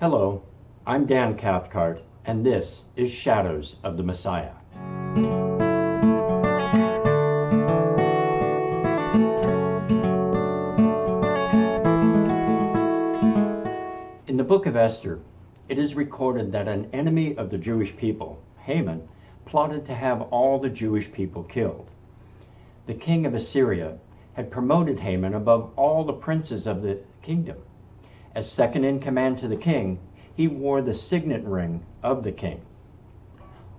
Hello, I'm Dan Cathcart, and this is Shadows of the Messiah. In the book of Esther, it is recorded that an enemy of the Jewish people, Haman, plotted to have all the Jewish people killed. The king of Assyria had promoted Haman above all the princes of the kingdom. As second in command to the king, he wore the signet ring of the king.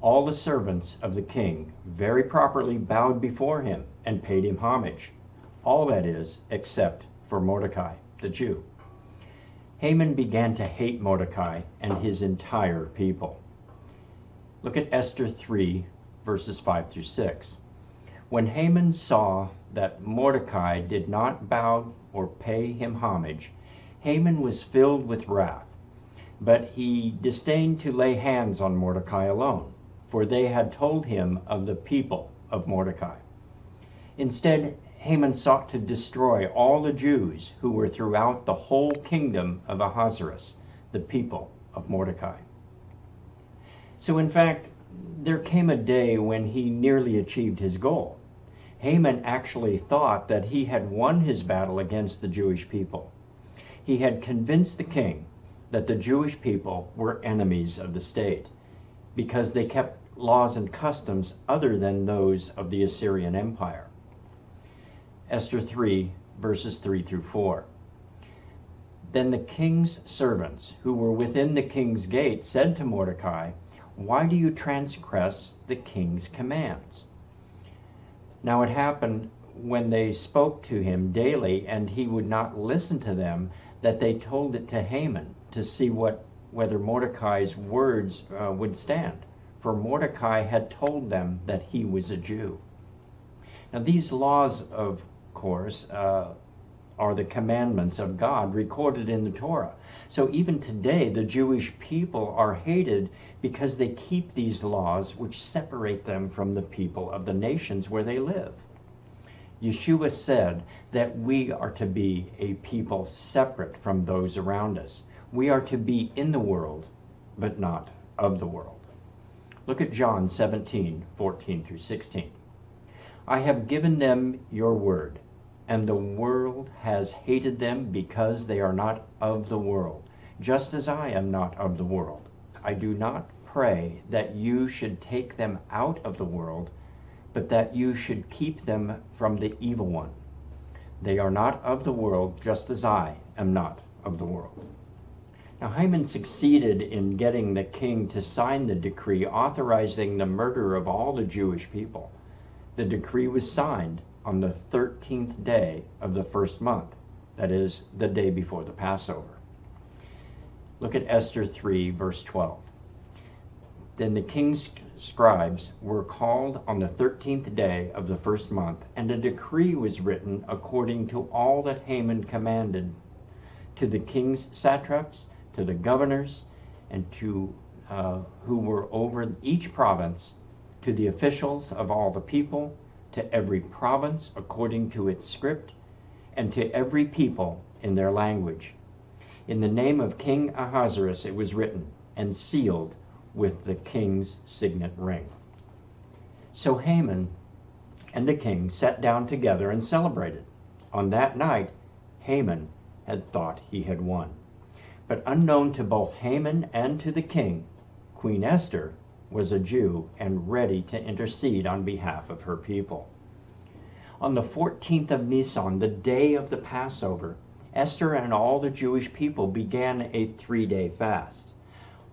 All the servants of the king very properly bowed before him and paid him homage, all that is, except for Mordecai, the Jew. Haman began to hate Mordecai and his entire people. Look at Esther 3, verses 5 through 6. When Haman saw that Mordecai did not bow or pay him homage, Haman was filled with wrath, but he disdained to lay hands on Mordecai alone, for they had told him of the people of Mordecai. Instead, Haman sought to destroy all the Jews who were throughout the whole kingdom of Ahasuerus, the people of Mordecai. So in fact, there came a day when he nearly achieved his goal. Haman actually thought that he had won his battle against the Jewish people. He had convinced the king that the Jewish people were enemies of the state because they kept laws and customs other than those of the Assyrian Empire. Esther 3, verses 3 through 4. Then the king's servants who were within the king's gate said to Mordecai, "Why do you transgress the king's commands?" Now it happened when they spoke to him daily and he would not listen to them, that they told it to Haman to see whether Mordecai's words would stand, for Mordecai had told them that he was a Jew. Now these laws, of course, are the commandments of God recorded in the Torah. So even today the Jewish people are hated because they keep these laws which separate them from the people of the nations where they live. Yeshua said that we are to be a people separate from those around us. We are to be in the world, but not of the world. Look at John 17, 14 through 16. I have given them your word, and the world has hated them because they are not of the world, just as I am not of the world. I do not pray that you should take them out of the world, but that you should keep them from the evil one. They are not of the world, just as I am not of the world. Now Haman succeeded in getting the king to sign the decree authorizing the murder of all the Jewish people. The decree was signed on the 13th day of the first month, that is, the day before the Passover. Look at Esther 3, verse 12. Then the king's scribes were called on the 13th day of the first month, and a decree was written according to all that Haman commanded, to the king's satraps, to the governors, and to who were over each province, to the officials of all the people, to every province according to its script, and to every people in their language. In the name of King Ahasuerus it was written and sealed with the king's signet ring. So Haman and the king sat down together and celebrated. On that night, Haman had thought he had won. But unknown to both Haman and to the king, Queen Esther was a Jew and ready to intercede on behalf of her people. On the 14th of Nisan, the day of the Passover, Esther and all the Jewish people began a 3-day fast.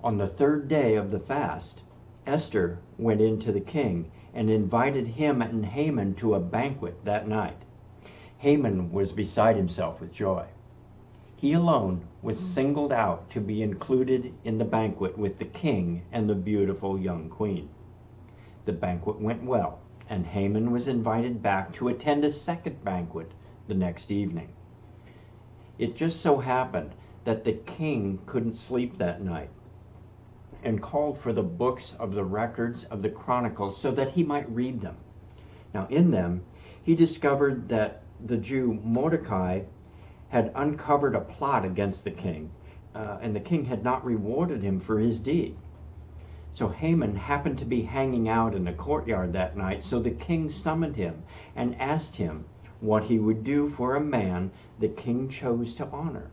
On the 3rd day of the fast, Esther went in to the king and invited him and Haman to a banquet that night. Haman was beside himself with joy. He alone was singled out to be included in the banquet with the king and the beautiful young queen. The banquet went well, and Haman was invited back to attend a second banquet the next evening. It just so happened that the king couldn't sleep that night and called for the books of the records of the Chronicles so that he might read them. Now in them, he discovered that the Jew Mordecai had uncovered a plot against the king and the king had not rewarded him for his deed. So Haman happened to be hanging out in the courtyard that night, so the king summoned him and asked him what he would do for a man the king chose to honor.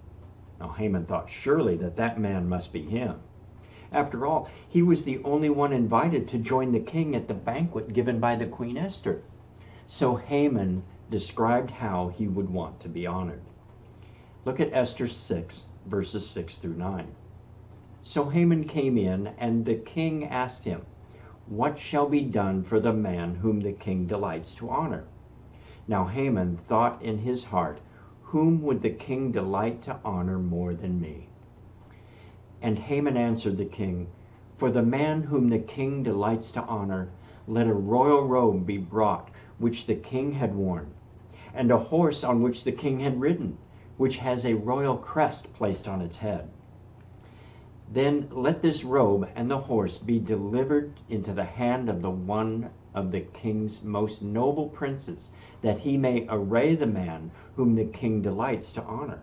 Now Haman thought surely that man must be him. After all, he was the only one invited to join the king at the banquet given by the Queen Esther. So Haman described how he would want to be honored. Look at Esther 6, verses 6 through 9. So Haman came in, and the king asked him, "What shall be done for the man whom the king delights to honor?" Now Haman thought in his heart, "Whom would the king delight to honor more than me?" And Haman answered the king, "For the man whom the king delights to honor, let a royal robe be brought, which the king had worn, and a horse on which the king had ridden, which has a royal crest placed on its head. Then let this robe and the horse be delivered into the hand of the one of the king's most noble princes, that he may array the man whom the king delights to honor.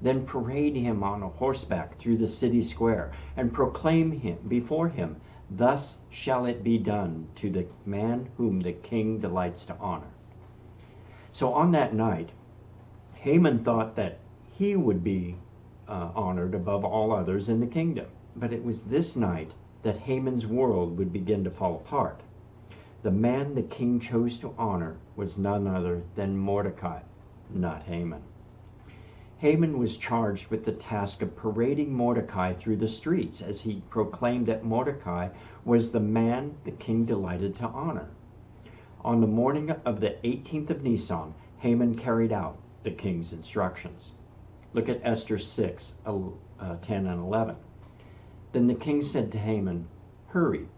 Then parade him on a horseback through the city square, and proclaim him before him, 'Thus shall it be done to the man whom the king delights to honor.'" So on that night, Haman thought that he would be honored above all others in the kingdom. But it was this night that Haman's world would begin to fall apart. The man the king chose to honor was none other than Mordecai, not Haman. Haman was charged with the task of parading Mordecai through the streets, as he proclaimed that Mordecai was the man the king delighted to honor. On the morning of the 18th of Nisan, Haman carried out the king's instructions. Look at Esther 6, 10 and 11. Then the king said to Haman, "Hurry,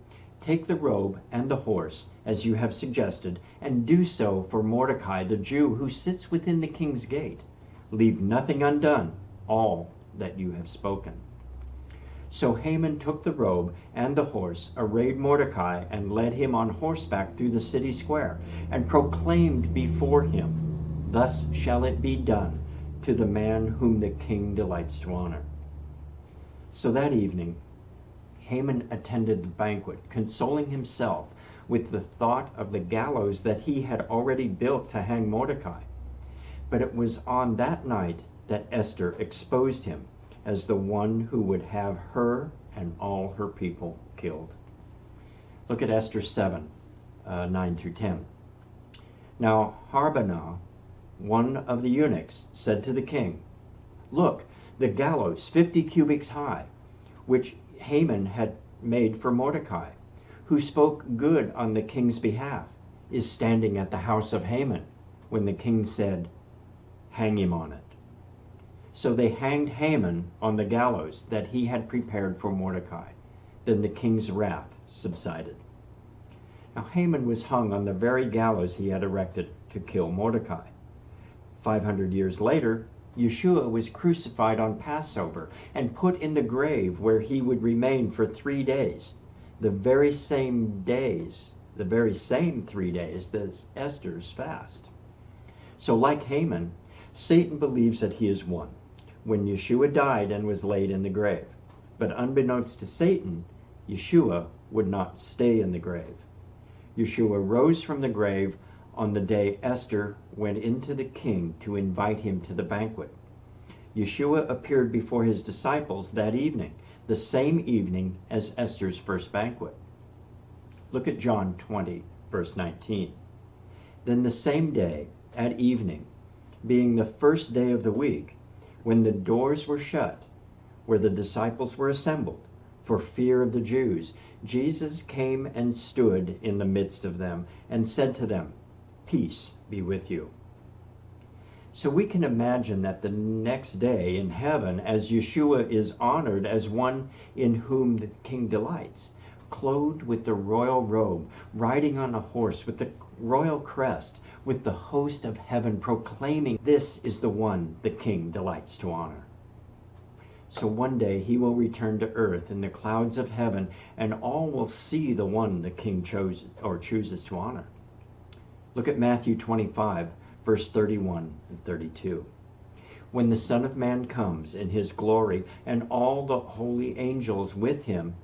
take the robe and the horse, as you have suggested, and do so for Mordecai the Jew who sits within the king's gate. Leave nothing undone, all that you have spoken." So Haman took the robe and the horse, arrayed Mordecai, and led him on horseback through the city square, and proclaimed before him, "Thus shall it be done to the man whom the king delights to honor." So that evening, Haman attended the banquet, consoling himself with the thought of the gallows that he had already built to hang Mordecai. But it was on that night that Esther exposed him as the one who would have her and all her people killed. Look at Esther 7, 9 through 10. Now Harbonah, one of the eunuchs, said to the king, "Look, the gallows 50 cubits high, which Haman had made for Mordecai, who spoke good on the king's behalf, is standing at the house of Haman," when the king said, "Hang him on it." So they hanged Haman on the gallows that he had prepared for Mordecai. Then the king's wrath subsided. Now Haman was hung on the very gallows he had erected to kill Mordecai. 500 years later, Yeshua was crucified on Passover and put in the grave, where he would remain for 3 days, the very same 3 days as Esther's fast. So like Haman, Satan believes that he is won when Yeshua died and was laid in the grave. But unbeknownst to Satan, Yeshua would not stay in the grave. Yeshua rose from the grave on the day Esther went into the king to invite him to the banquet. Yeshua appeared before his disciples that evening, the same evening as Esther's first banquet. Look at John 20, verse 19. Then the same day, at evening, being the first day of the week, when the doors were shut, where the disciples were assembled, for fear of the Jews, Jesus came and stood in the midst of them and said to them, "Peace be with you." So we can imagine that the next day in heaven, as Yeshua is honored as one in whom the king delights, clothed with the royal robe, riding on a horse with the royal crest, with the host of heaven proclaiming, "This is the one the king delights to honor." So one day he will return to earth in the clouds of heaven, and all will see the one the king chooses to honor. Look at Matthew 25, verse 31 and 32. when the Son of Man comes in his glory and all the holy angels with him,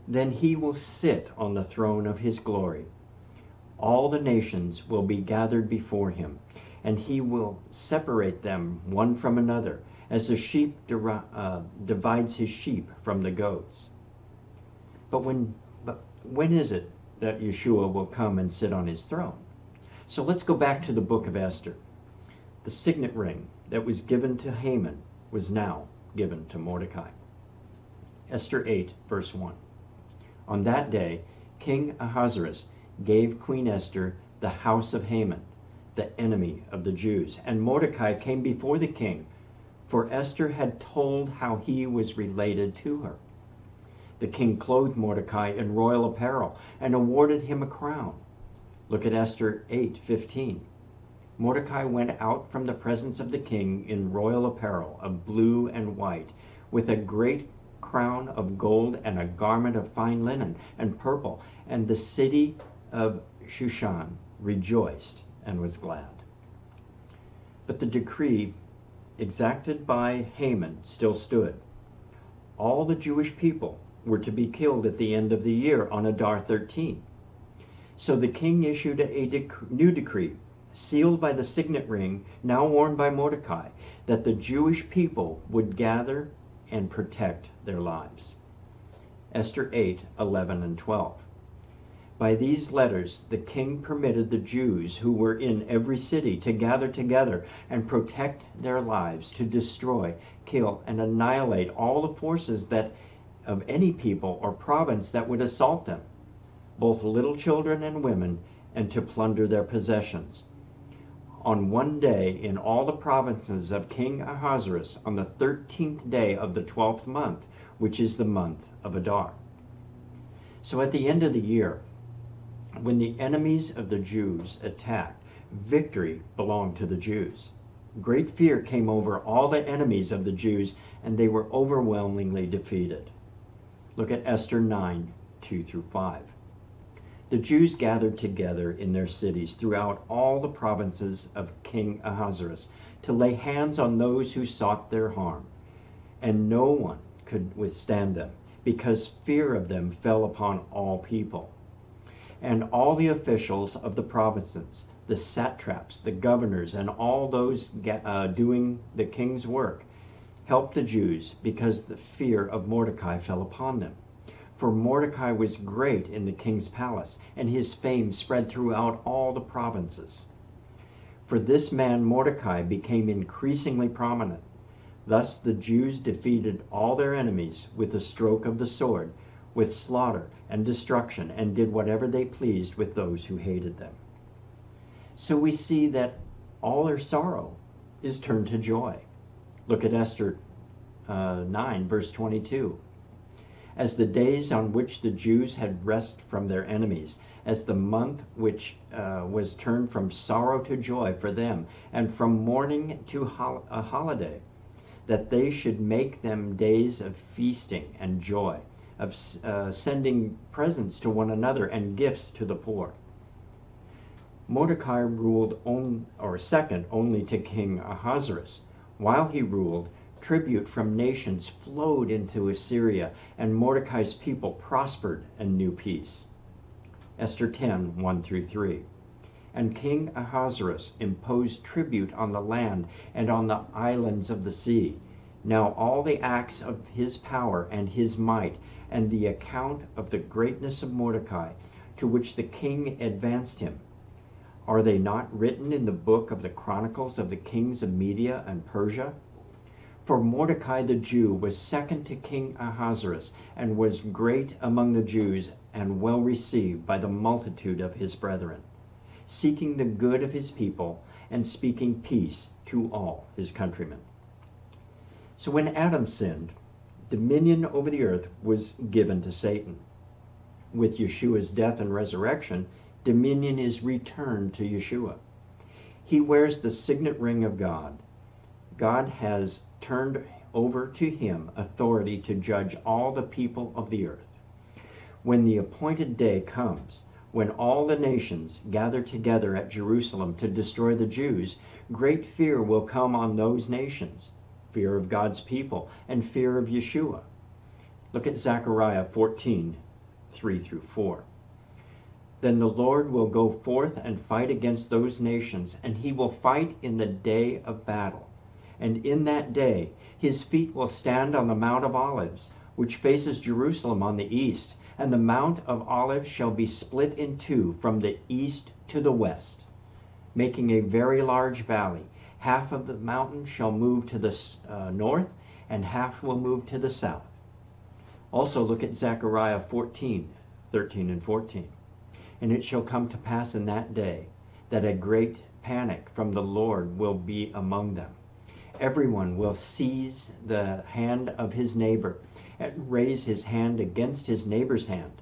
then he will sit on the throne of his glory. All the nations will be gathered before him, and he will separate them one from another, as the sheep divides his sheep from the goats. But when is it that Yeshua will come and sit on his throne? So let's go back to the book of Esther. The signet ring that was given to Haman was now given to Mordecai. Esther 8, verse 1. On that day, King Ahasuerus gave Queen Esther the house of Haman, the enemy of the Jews, and Mordecai came before the king, for Esther had told how he was related to her. The king clothed Mordecai in royal apparel and awarded him a crown. Look at Esther 8:15. Mordecai went out from the presence of the king in royal apparel of blue and white, with a great crown of gold and a garment of fine linen and purple, and the city of Shushan rejoiced and was glad. But the decree exacted by Haman still stood. All the Jewish people were to be killed at the end of the year on Adar 13. So the king issued a new decree, sealed by the signet ring now worn by Mordecai, that the Jewish people would gather and protect their lives. Esther 8, 11 and 12. By these letters, the king permitted the Jews who were in every city to gather together and protect their lives, to destroy, kill, and annihilate all the forces that of any people or province that would assault them, both little children and women, and to plunder their possessions. On one day in all the provinces of King Ahasuerus, on the 13th day of the 12th month, which is the month of Adar. So at the end of the year, when the enemies of the Jews attacked, victory belonged to the Jews. Great fear came over all the enemies of the Jews, and they were overwhelmingly defeated. Look at Esther 9, 2 through 5. The Jews gathered together in their cities throughout all the provinces of King Ahasuerus to lay hands on those who sought their harm, and no one could withstand them, because fear of them fell upon all people. And all the officials of the provinces, the satraps, the governors, and all those doing the king's work, helped the Jews, because the fear of Mordecai fell upon them. For Mordecai was great in the king's palace, and his fame spread throughout all the provinces. For this man Mordecai became increasingly prominent. Thus the Jews defeated all their enemies with a stroke of the sword, with slaughter and destruction, and did whatever they pleased with those who hated them. So we see that all their sorrow is turned to joy. Look at Esther 9, verse 22. As the days on which the Jews had rest from their enemies, as the month which was turned from sorrow to joy for them, and from mourning to a holiday, that they should make them days of feasting and joy, of sending presents to one another and gifts to the poor. Mordecai ruled second only to King Ahasuerus. While he ruled, tribute from nations flowed into Assyria, and Mordecai's people prospered and knew peace. Esther 10, 1 through 3. And King Ahasuerus imposed tribute on the land and on the islands of the sea. Now all the acts of his power and his might, and the account of the greatness of Mordecai, to which the king advanced him, are they not written in the book of the chronicles of the kings of Media and Persia? For Mordecai the Jew was second to King Ahasuerus, and was great among the Jews, and well received by the multitude of his brethren, seeking the good of his people, and speaking peace to all his countrymen. So when Adam sinned, dominion over the earth was given to Satan. With Yeshua's death and resurrection, dominion is returned to Yeshua. He wears the signet ring of God. God has turned over to him authority to judge all the people of the earth. When the appointed day comes, when all the nations gather together at Jerusalem to destroy the Jews, great fear will come on those nations. fear of God's people and fear of Yeshua. Look at Zechariah 14, 3 through 4. Then the Lord will go forth and fight against those nations, and he will fight in the day of battle. And in that day his feet will stand on the Mount of Olives, which faces Jerusalem on the east, and the Mount of Olives shall be split in two from the east to the west, making a very large valley. Half of the mountain shall move to the north, and half will move to the south. Also look at Zechariah 14, 13 and 14. And it shall come to pass in that day that a great panic from the Lord will be among them. Everyone will seize the hand of his neighbor and raise his hand against his neighbor's hand.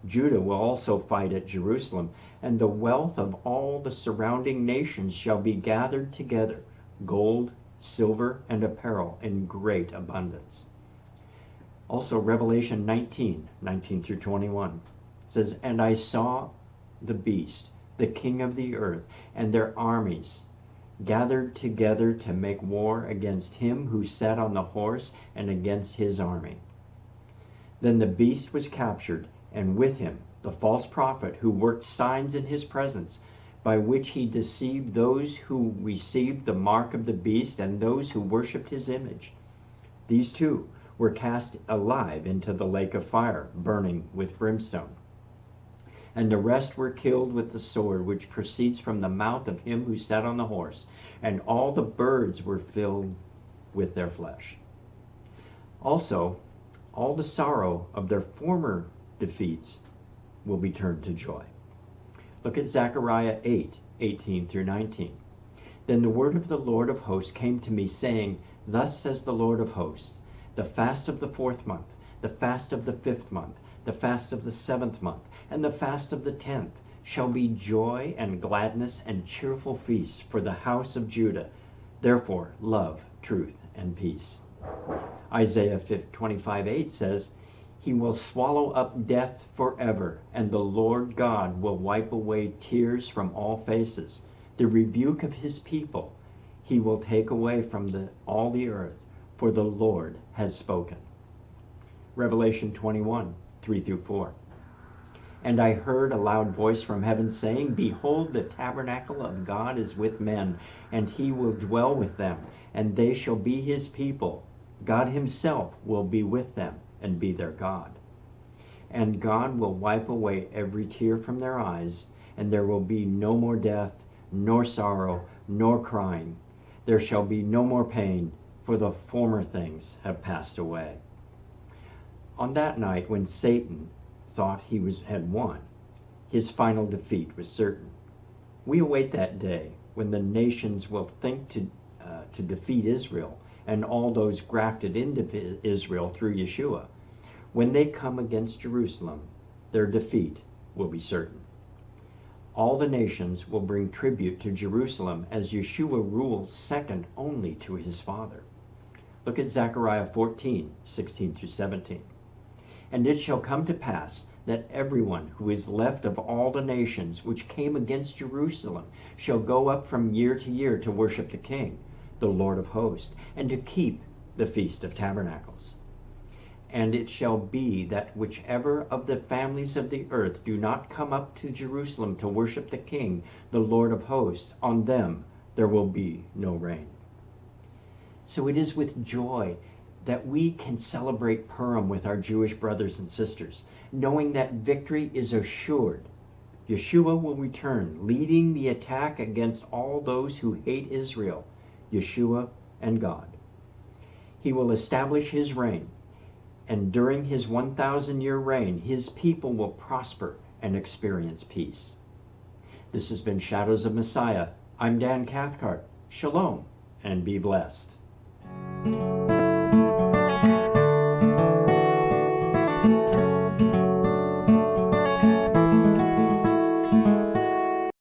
Judah will also fight at Jerusalem, and the wealth of all the surrounding nations shall be gathered together, gold, silver, and apparel in great abundance. Also Revelation 19, 19 through 21 says, And I saw the beast, the king of the earth, and their armies gathered together to make war against him who sat on the horse and against his army. Then the beast was captured, and with him the false prophet who worked signs in his presence, by which he deceived those who received the mark of the beast and those who worshipped his image. These two were cast alive into the lake of fire, burning with brimstone. And the rest were killed with the sword which proceeds from the mouth of him who sat on the horse, and all the birds were filled with their flesh. Also, all the sorrow of their former defeats will be turned to joy. Look at Zechariah 8, 18 through 19. Then the word of the Lord of hosts came to me, saying, Thus says the Lord of hosts, the fast of the 4th month, the fast of the 5th month, the fast of the 7th month, and the fast of the 10th shall be joy and gladness and cheerful feasts for the house of Judah. Therefore, love, truth, and peace. Isaiah 25:8 says, He will swallow up death forever, and the Lord God will wipe away tears from all faces. The rebuke of his people he will take away from all the earth, for the Lord has spoken. Revelation 21, 3 through 4. And I heard a loud voice from heaven saying, Behold, the tabernacle of God is with men, and he will dwell with them, and they shall be his people. God himself will be with them and be their God. And God will wipe away every tear from their eyes, and there will be no more death, nor sorrow, nor crying. There shall be no more pain, for the former things have passed away. On that night, when Satan thought he had won, his final defeat was certain. We await that day when the nations will think to defeat Israel and all those grafted into Israel through Yeshua. When they come against Jerusalem, their defeat will be certain. All the nations will bring tribute to Jerusalem as Yeshua rules second only to his Father. Look at Zechariah 14, 16 through 17. And it shall come to pass that everyone who is left of all the nations which came against Jerusalem shall go up from year to year to worship the King, the Lord of hosts, and to keep the Feast of Tabernacles. And it shall be that whichever of the families of the earth do not come up to Jerusalem to worship the King, the Lord of hosts, on them there will be no rain. So it is with joy that we can celebrate Purim with our Jewish brothers and sisters, knowing that victory is assured. Yeshua will return, leading the attack against all those who hate Israel, Yeshua and God. He will establish his reign, and during his 1,000-year reign, his people will prosper and experience peace. This has been Shadows of Messiah. I'm Dan Cathcart. Shalom, and be blessed.